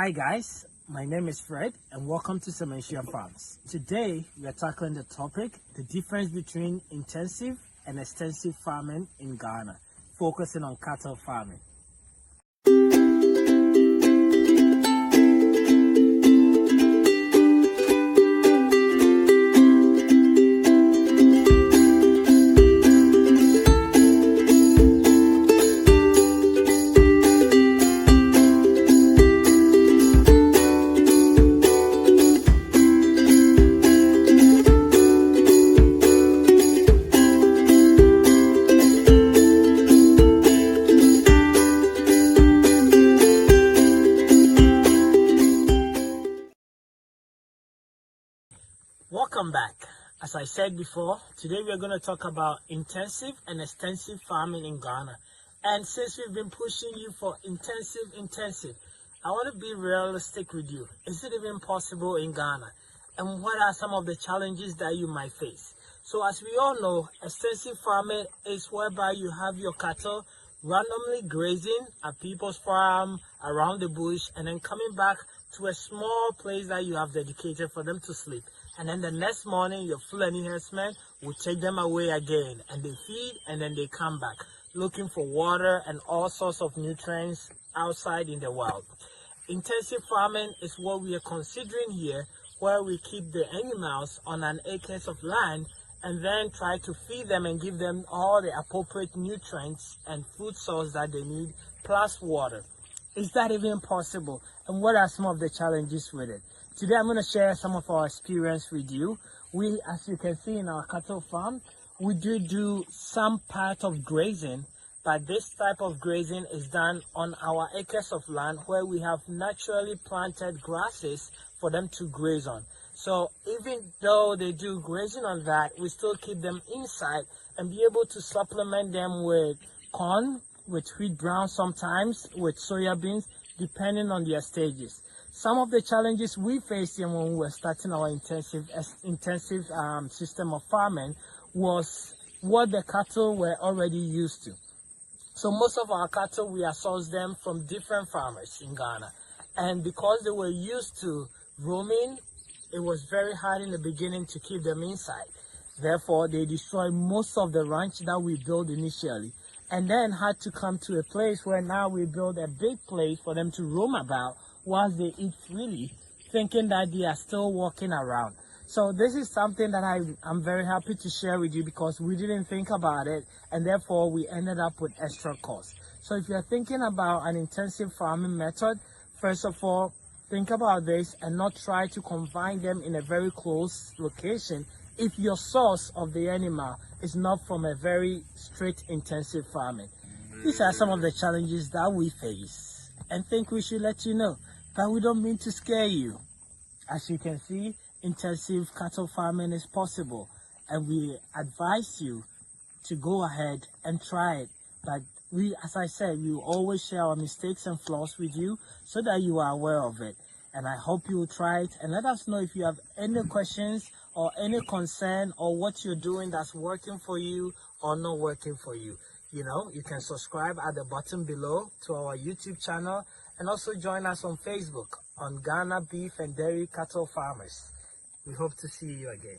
Hi guys, my name is Fred and welcome to Sementia Farms. Today we are tackling the topic, the difference between intensive and extensive farming in Ghana, focusing on cattle farming. Welcome back. As I said before, today we are going to talk about intensive and extensive farming in Ghana. And since we've been pushing you for intensive, I want to be realistic with you. Is it even possible in Ghana? And what are some of the challenges that you might face? So as we all know, extensive farming is whereby you have your cattle randomly grazing at people's farm, around the bush, and then coming back to a small place that you have dedicated for them to sleep. And then the next morning, your Fulani herdsmen will take them away again, and they feed, and then they come back, looking for water and all sorts of nutrients outside in the wild. Intensive farming is what we are considering here, where we keep the animals on an acres of land, and then try to feed them and give them all the appropriate nutrients and food source that they need, plus water. Is that even possible? And what are some of the challenges with it? Today I'm going to share some of our experience with you. As you can see in our cattle farm, we do some part of grazing, but this type of grazing is done on our acres of land where we have naturally planted grasses for them to graze on. So even though they do grazing on that, we still keep them inside and be able to supplement them with corn, with wheat brown, sometimes with soya beans, depending on their stages. Some of the challenges we faced when we were starting our intensive system of farming was what the cattle were already used to. So most of our cattle, we source them from different farmers in Ghana. And because they were used to roaming, it was very hard in the beginning to keep them inside. Therefore, they destroyed most of the ranch that we built initially, and then had to come to a place where now we build a big place for them to roam about whilst they eat freely, thinking that they are still walking around. So this is something that I'm very happy to share with you, because we didn't think about it, and therefore we ended up with extra costs. So if you're thinking about an intensive farming method, first of all, think about this and not try to confine them in a very close location if your source of the animal is not from a very strict intensive farming. These are some of the challenges that we face and think we should let you know, but we don't mean to scare you. As you can see, intensive cattle farming is possible, and we advise you to go ahead and try it. But as I said, we will always share our mistakes and flaws with you so that you are aware of it. And I hope you will try it, and let us know if you have any questions or any concern, or what you're doing that's working for you or not working for you. You know, you can subscribe at the bottom below to our YouTube channel, and also join us on Facebook on Ghana Beef and Dairy Cattle Farmers. We hope to see you again.